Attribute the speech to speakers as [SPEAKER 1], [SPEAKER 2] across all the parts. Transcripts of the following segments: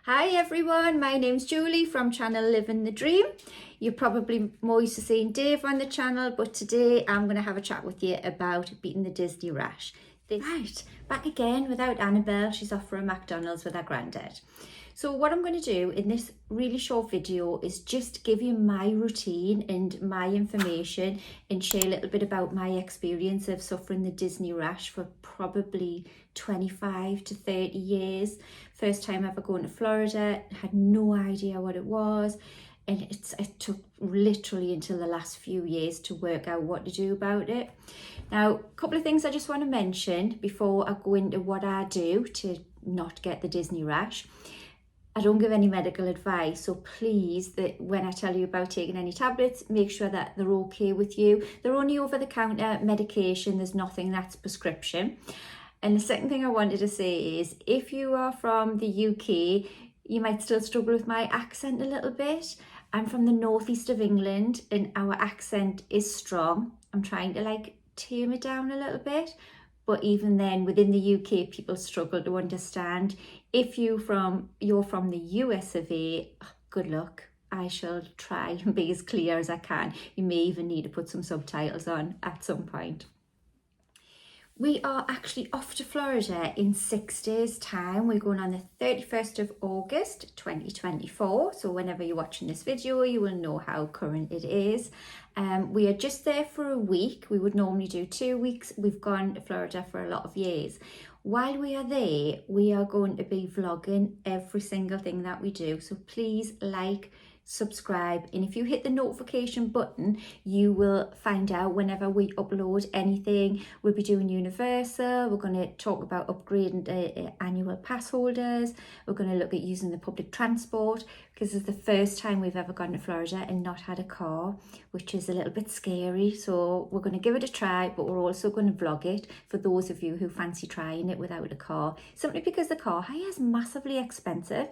[SPEAKER 1] Hi everyone, my name's Julie from channel Living the Dream. You're probably more used to seeing Dave on the channel, but today I'm going to have a chat with you about beating the Disney Rash. Right, back again without Annabelle. She's off for a McDonald's with her granddad. So what I'm going to do in this really short video is just give you my routine and my information and share a little bit about my experience of suffering the Disney Rash for probably 25 to 30 years. First time ever going to Florida, had no idea what it was. And it took literally until the last few years to work out what to do about it. Now, a couple of things I just want to mention before I go into what I do to not get the Disney Rash. I don't give any medical advice, so please, when I tell you about taking any tablets, make sure that they're okay with you. They're only over-the-counter medication, there's nothing that's prescription. And the second thing I wanted to say is, if you are from the UK, you might still struggle with my accent a little bit. I'm from the northeast of England and our accent is strong. I'm trying to tame it down a little bit. But even then, within the UK, people struggle to understand. If you're from the US of A, good luck. I shall try and be as clear as I can. You may even need to put some subtitles on at some point. We are actually off to Florida in 6 days' time. We're going on the 31st of August 2024. So whenever you're watching this video, you will know how current it is. We are just there for a week. We would normally do 2 weeks. We've gone to Florida for a lot of years. While we are there, we are going to be vlogging every single thing that we do. So please subscribe, and if you hit the notification button, you will find out whenever we upload anything. We'll be doing Universal. We're going to talk about upgrading to annual pass holders. We're going to look at using the public transport, because it's the first time we've ever gone to Florida and not had a car, which is a little bit scary. So we're going to give it a try, but we're also going to vlog it for those of you who fancy trying it without a car, simply because the car hire is massively expensive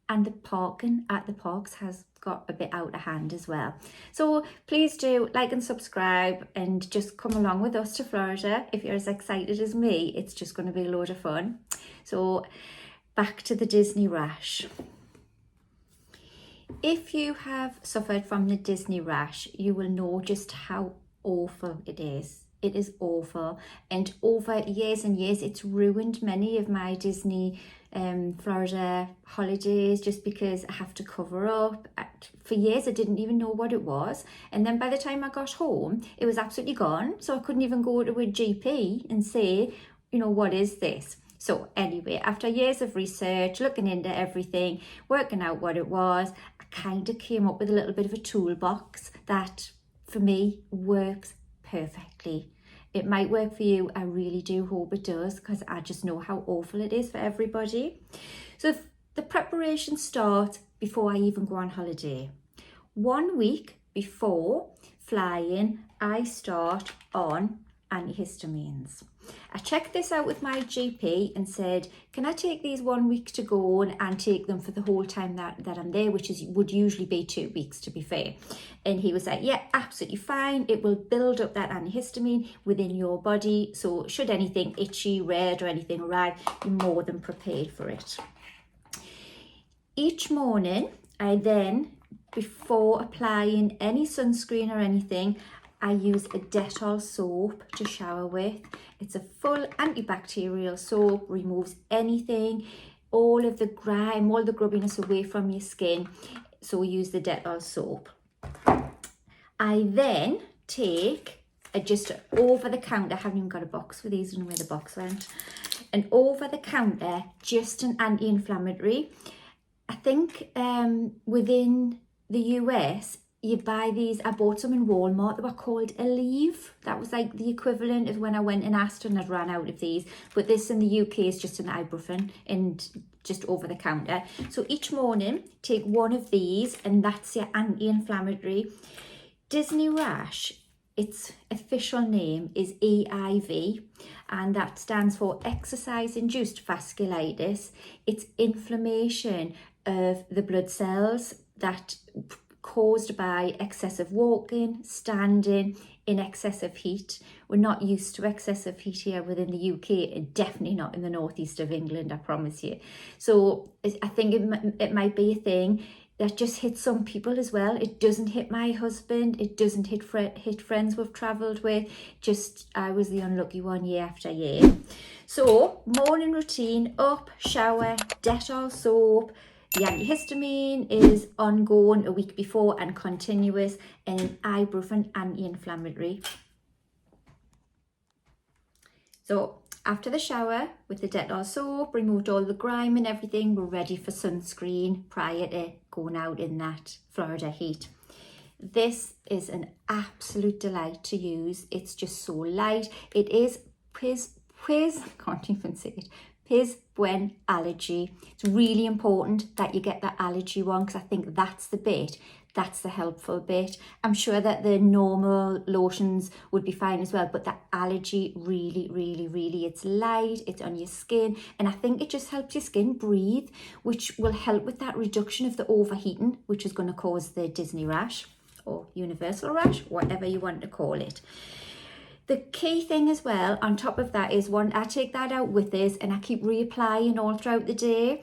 [SPEAKER 1] and the parking at the parks has got a bit out of hand as well. So please do like and subscribe and just come along with us to Florida. If you're as excited as me, it's just going to be a load of fun. So back to the Disney Rash. If you have suffered from the Disney Rash, you will know just how awful it is. It is awful, and over years and years it's ruined many of my Disney Florida holidays, just because I have to cover up. For years I didn't even know what it was, and then by the time I got home it was absolutely gone, so I couldn't even go to a GP and say, what is this? So anyway, after years of research, looking into everything, working out what it was, I kind of came up with a little bit of a toolbox that for me works perfectly. It might work for you. I really do hope it does, because I just know how awful it is for everybody. So the preparation starts before I even go on holiday. 1 week before flying, I start on antihistamines. I checked this out with my GP and said, can I take these 1 week to go and take them for the whole time that I'm there, which would usually be 2 weeks, to be fair. And he was like, yeah, absolutely fine. It will build up that antihistamine within your body. So should anything itchy, red or anything arrive, you're more than prepared for it. Each morning, I then, before applying any sunscreen or anything, I use a Dettol soap to shower with. It's a full antibacterial soap, removes anything, all of the grime, all the grubbiness away from your skin. So we use the Dettol soap. I then take just over the counter, I haven't even got a box for these, I don't know where the box went. And over the counter, just an anti-inflammatory. I think within the US, you buy these, I bought some in Walmart, they were called Aleve. That was like the equivalent of when I went in Aston, I'd ran out of these. But this in the UK is just an ibuprofen and just over the counter. So each morning, take one of these and that's your anti-inflammatory. Disney Rash, its official name is EIV, and that stands for exercise-induced vasculitis. It's inflammation of the blood cells that caused by excessive walking, standing, in excessive heat. We're not used to excessive heat here within the UK, and definitely not in the northeast of England, I promise you. So I think it might be a thing that just hits some people as well. It doesn't hit my husband, it doesn't hit friends we've travelled with, just I was the unlucky one year after year. So morning routine, up, shower, Dettol soap. The antihistamine is ongoing a week before and continuous, and ibuprofen anti-inflammatory. So after the shower with the Dettol soap, removed all the grime and everything, we're ready for sunscreen prior to going out in that Florida heat. This is an absolute delight to use. It's just so light. It is can't even say it, Piz Buen allergy. It's really important that you get that allergy one, because I think that's the helpful bit. I'm sure that the normal lotions would be fine as well, but that allergy really, it's light, it's on your skin, and I think it just helps your skin breathe, which will help with that reduction of the overheating, which is going to cause the Disney rash or universal rash, whatever you want to call it. The key thing as well on top of that is, I take that out with this and I keep reapplying all throughout the day.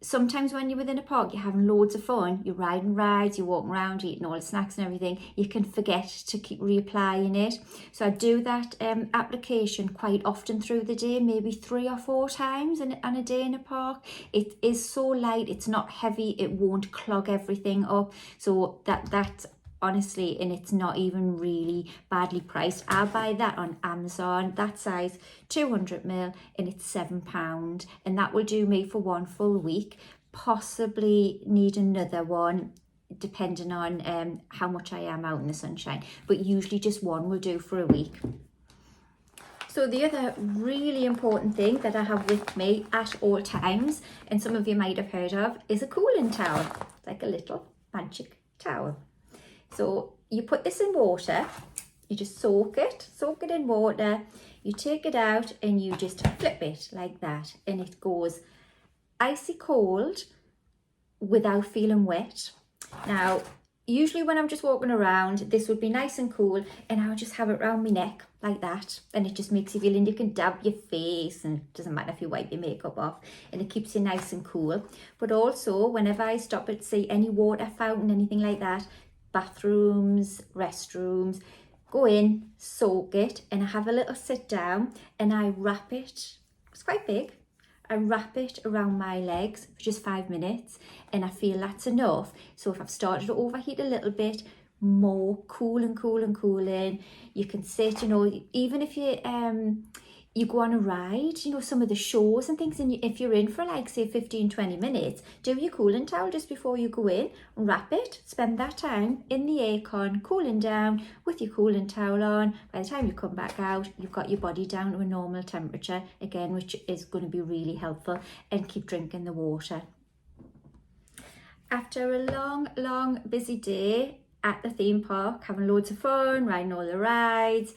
[SPEAKER 1] Sometimes when you're within a park, you're having loads of fun, you're riding rides, you're walking around, eating all the snacks and everything, you can forget to keep reapplying it. So I do that application quite often through the day, maybe 3 or 4 times on a day in a park. It is so light, it's not heavy, it won't clog everything up. So that's honestly, and it's not even really badly priced. I'll buy that on Amazon, that size, 200ml, and it's £7, and that will do me for 1 full week. Possibly need another one depending on how much I am out in the sunshine, but usually just 1 will do for a week. So the other really important thing that I have with me at all times, and some of you might have heard of, is a cooling towel, like a little magic towel. So you put this in water, you just soak it in water, you take it out and you just flip it like that, and it goes icy cold without feeling wet. Now, usually when I'm just walking around, this would be nice and cool, and I'll just have it around my neck like that, and it just makes you feel, and you can dab your face, and it doesn't matter if you wipe your makeup off, and it keeps you nice and cool. But also, whenever I stop at, say, any water fountain, anything like that, bathrooms, restrooms, go in, soak it, and I have a little sit down and I wrap it, it's quite big, I wrap it around my legs for just 5 minutes, and I feel that's enough. So if I've started to overheat a little bit, more cooling, you can sit, even if you go on a ride, some of the shows and things, and if you're in for like say 15-20 minutes, do your cooling towel just before you go in, wrap it, spend that time in the aircon cooling down with your cooling towel on. By the time you come back out, you've got your body down to a normal temperature again, which is going to be really helpful. And keep drinking the water. After a long busy day at the theme park, having loads of fun, riding all the rides,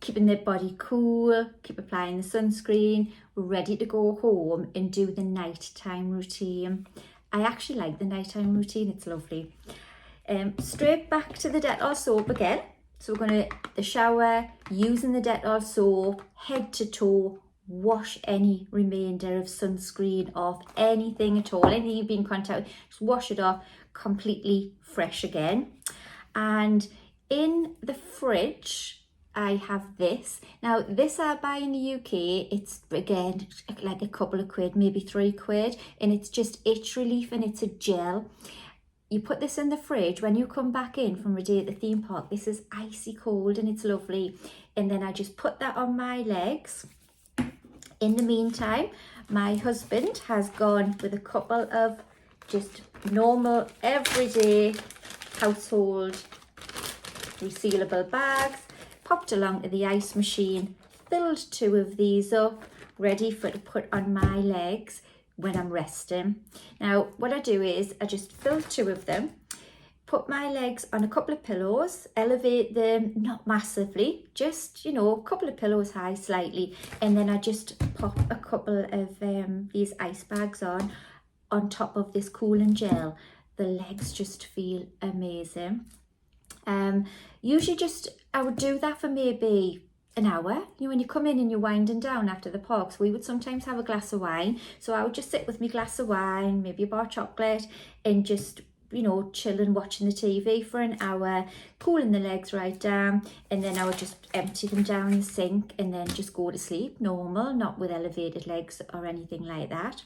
[SPEAKER 1] keeping the body cool, keep applying the sunscreen, we're ready to go home and do the nighttime routine. I actually like the nighttime routine, it's lovely. Straight back to the Dettol soap again. So we're going to the shower, using the Dettol soap, head to toe, wash any remainder of sunscreen off, anything at all, anything you've been in contact with, just wash it off, completely fresh again. And in the fridge, I have this. Now, this I buy in the UK. It's, again, like a couple of quid, maybe £3, and it's just itch relief, and it's a gel. You put this in the fridge. When you come back in from a day at the theme park, this is icy cold and it's lovely. And then I just put that on my legs. In the meantime, my husband has gone with a couple of just normal, everyday household resealable bags, popped along to the ice machine, filled 2 of these up, ready for to put on my legs when I'm resting. Now, what I do is I just fill 2 of them, put my legs on a couple of pillows, elevate them, not massively, just, a couple of pillows high slightly, and then I just pop a couple of these ice bags on top of this cooling gel. The legs just feel amazing. Usually I would do that for maybe an hour. You know, when you come in and you're winding down after the parks, we would sometimes have a glass of wine. So I would just sit with my glass of wine, maybe a bar of chocolate, and just, you know, chilling, watching the TV for an hour, cooling the legs right down, and then I would just empty them down the sink and then just go to sleep, normal, not with elevated legs or anything like that.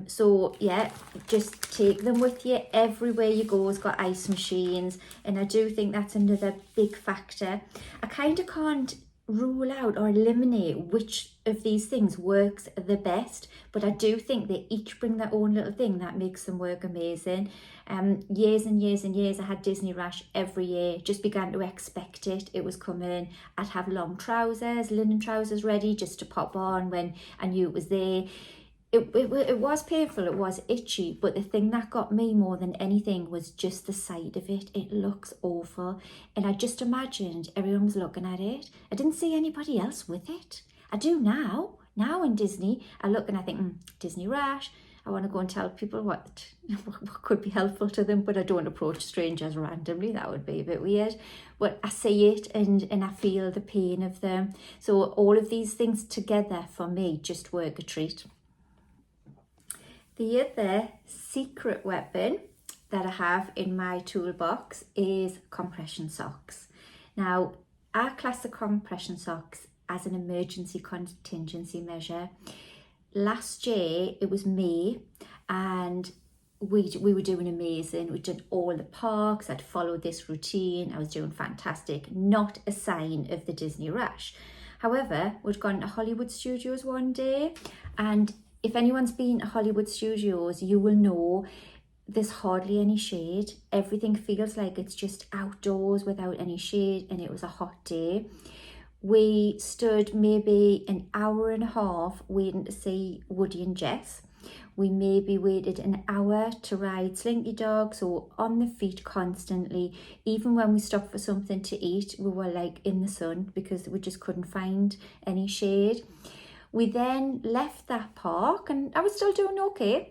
[SPEAKER 1] So yeah, just take them with you everywhere you go. It's got ice machines, and I do think that's another big factor. I kind of can't rule out or eliminate which of these things works the best, but I do think they each bring their own little thing that makes them work amazing. Years and years and years I had Disney Rash every year, just began to expect it was coming. I'd have long trousers, linen trousers ready just to pop on when I knew it was there. It was painful, it was itchy, but the thing that got me more than anything was just the sight of it. It looks awful, and I just imagined everyone was looking at it. I didn't see anybody else with it. I do now. Now in Disney, I look and I think, Disney Rash. I want to go and tell people what could be helpful to them, but I don't approach strangers randomly. That would be a bit weird. But I see it and I feel the pain of them. So all of these things together for me just work a treat. The other secret weapon that I have in my toolbox is compression socks. Now, I class the compression socks as an emergency contingency measure. Last year, it was May, and we were doing amazing. We did all the parks. I'd followed this routine. I was doing fantastic. Not a sign of the Disney Rash. However, we'd gone to Hollywood Studios one day, and if anyone's been to Hollywood Studios, you will know there's hardly any shade. Everything feels like it's just outdoors without any shade, and it was a hot day. We stood maybe an hour and a half waiting to see Woody and Jess. We maybe waited an hour to ride Slinky Dog, so on the feet constantly. Even when we stopped for something to eat, we were like in the sun because we just couldn't find any shade. We then left that park and I was still doing okay.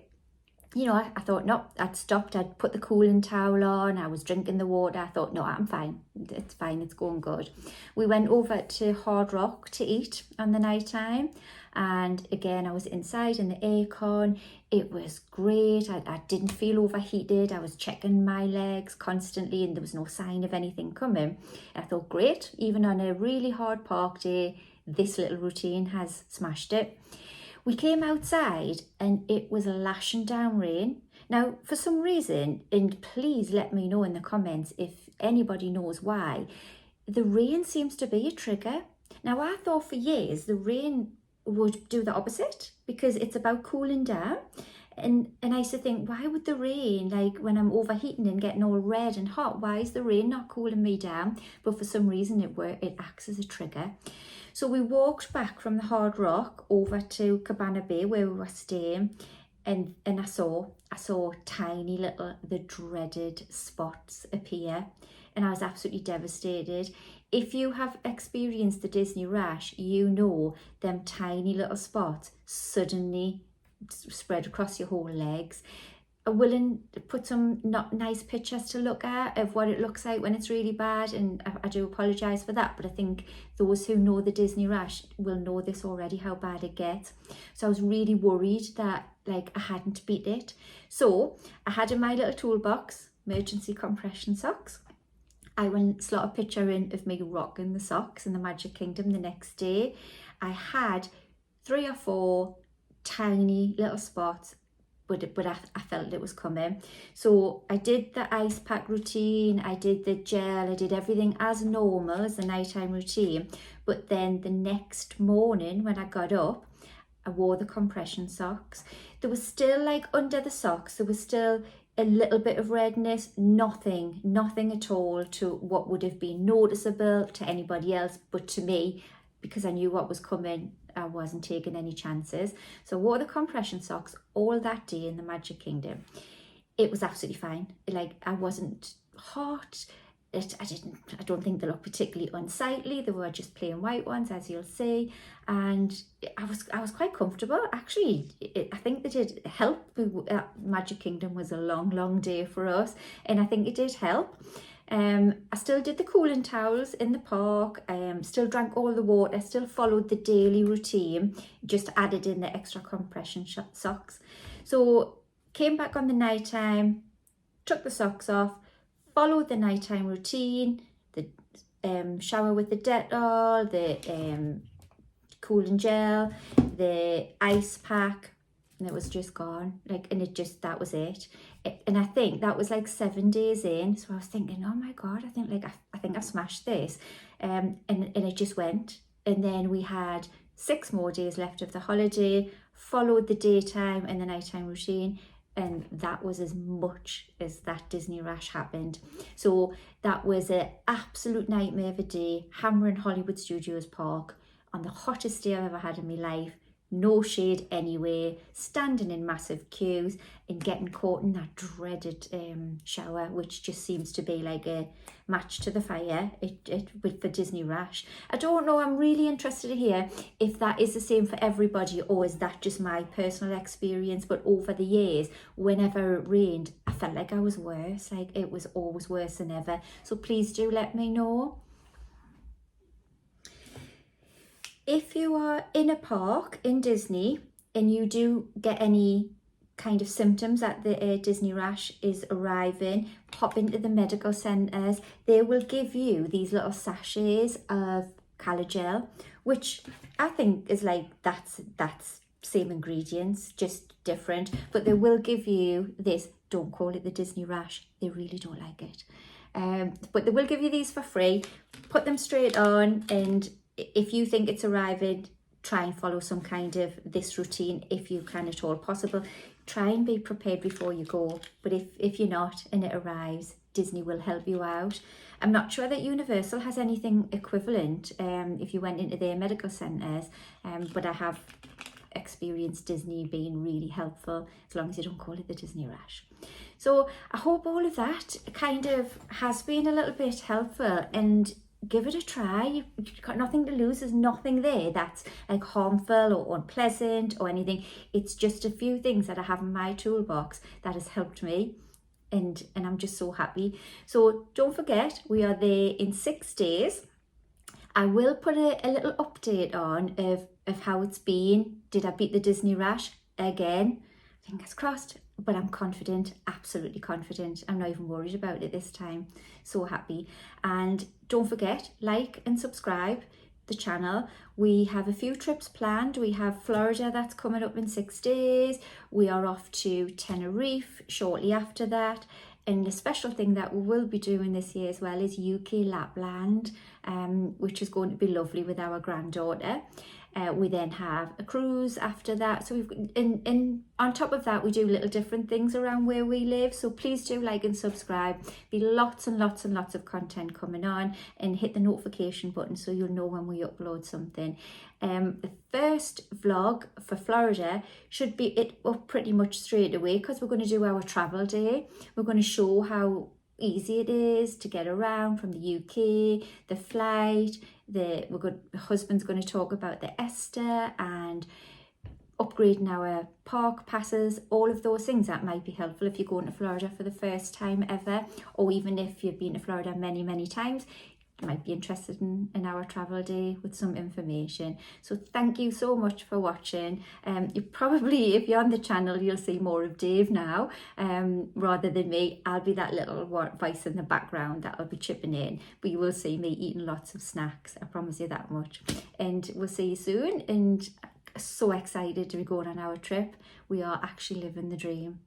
[SPEAKER 1] You know, I thought, no, I'd stopped, I'd put the cooling towel on, I was drinking the water. I thought, no, I'm fine, it's fine, it's going good. We went over to Hard Rock to eat on the night time. And again, I was inside in the aircon. It was great. I didn't feel overheated. I was checking my legs constantly and there was no sign of anything coming. And I thought, great, even on a really hard park day, this little routine has smashed it. We came outside and it was lashing down rain. Now, for some reason, and please let me know in the comments if anybody knows why, the rain seems to be a trigger. Now, I thought for years the rain would do the opposite because it's about cooling down. And I used to think, why would the rain, like when I'm overheating and getting all red and hot, why is the rain not cooling me down? But for some reason it acts as a trigger. So we walked back from the Hard Rock over to Cabana Bay where we were staying, and I saw tiny little, the dreaded spots appear, and I was absolutely devastated. If you have experienced the Disney Rash, you know them tiny little spots suddenly spread across your whole legs. I'm willing to put some not nice pictures to look at of what it looks like when it's really bad, and I do apologise for that, but I think those who know the Disney Rash will know this already, how bad it gets. So I was really worried that like I hadn't beat it. So I had in my little toolbox emergency compression socks. I will slot a picture in of me rocking the socks in the Magic Kingdom the next day. I had 3 or 4 tiny little spots, but I felt it was coming. So I did the ice pack routine, I did the gel, I did everything as normal as the nighttime routine. But then the next morning when I got up, I wore the compression socks. There was still, like under the socks, there was still a little bit of redness, nothing at all to what would have been noticeable to anybody else, but to me, because I knew what was coming, I wasn't taking any chances. So I wore the compression socks all that day in the Magic Kingdom. It was absolutely fine. Like, I wasn't hot. I don't think they look particularly unsightly. They were just plain white ones, as you'll see, and I was quite comfortable. Actually, I think they did help. Magic Kingdom was a long day for us, and I think it did help. I still did the cooling towels in the park, still drank all the water, still followed the daily routine, just added in the extra compression socks. So came back on the night time, took the socks off, followed the nighttime routine, the shower with the Dettol, the cooling gel, the ice pack, and it was just gone. That was it. And I think that was like 7 days in. So I was thinking, oh my God, I think I've smashed this. And it just went. And then we had 6 more days left of the holiday, followed the daytime and the nighttime routine, and that was as much as that Disney rash happened. So that was an absolute nightmare of a day, hammering Hollywood Studios Park on the hottest day I've ever had in my life. No shade anyway, standing in massive queues and getting caught in that dreaded shower, which just seems to be like a match to the fire for Disney rash. I don't know, I'm really interested to hear if that is the same for everybody, or is that just my personal experience. But over the years, whenever it rained, I felt like I was worse, like it was always worse than ever. So please do let me know. If you are in a park in Disney and you do get any kind of symptoms that the Disney rash is arriving, pop into the medical centres. They will give you these little sachets of Calogel, which I think is like that's same ingredients, just different. But they will give you this. Don't call it the Disney rash. They really don't like it. But they will give you these for free. Put them straight on, and if you think it's arriving, try and follow some kind of this routine if you can at all possible. Try and be prepared before you go. But if you're not and it arrives, Disney will help you out. I'm not sure that Universal has anything equivalent if you went into their medical centres, but I have experienced Disney being really helpful, as long as you don't call it the Disney rash. So I hope all of that kind of has been a little bit helpful, and give it a try. You've got nothing to lose. There's nothing there that's like harmful or unpleasant or anything. It's just a few things that I have in my toolbox that has helped me, and I'm just so happy. So don't forget, we are there in 6 days. I will put a little update on of how it's been. Did I beat the Disney rash again? Fingers crossed. But I'm confident, absolutely confident. I'm not even worried about it this time. So happy. And don't forget, like and subscribe the channel. We have a few trips planned. We have Florida that's coming up in 6 days. We are off to Tenerife shortly after that. And the special thing that we will be doing this year as well is UK Lapland, which is going to be lovely with our granddaughter. We then have a cruise after that. So and on top of that, we do little different things around where we live. So please do like and subscribe. Be lots and lots and lots of content coming on, and hit the notification button so you'll know when we upload something. The first vlog for Florida should be up pretty much straight away, because we're going to do our travel day. We're going to show how easy it is to get around from the UK, the flight. The husband's going to talk about the Esther and upgrading our park passes, all of those things that might be helpful if you're going to Florida for the first time ever, or even if you've been to Florida many times. You might be interested in our travel day with some information. So thank you so much for watching. You probably, if you're on the channel, you'll see more of Dave now rather than me. I'll be that little voice in the background that'll be chipping in, but you will see me eating lots of snacks. I promise you that much. And we'll see you soon, and so excited to be going on our trip. We are actually living the dream.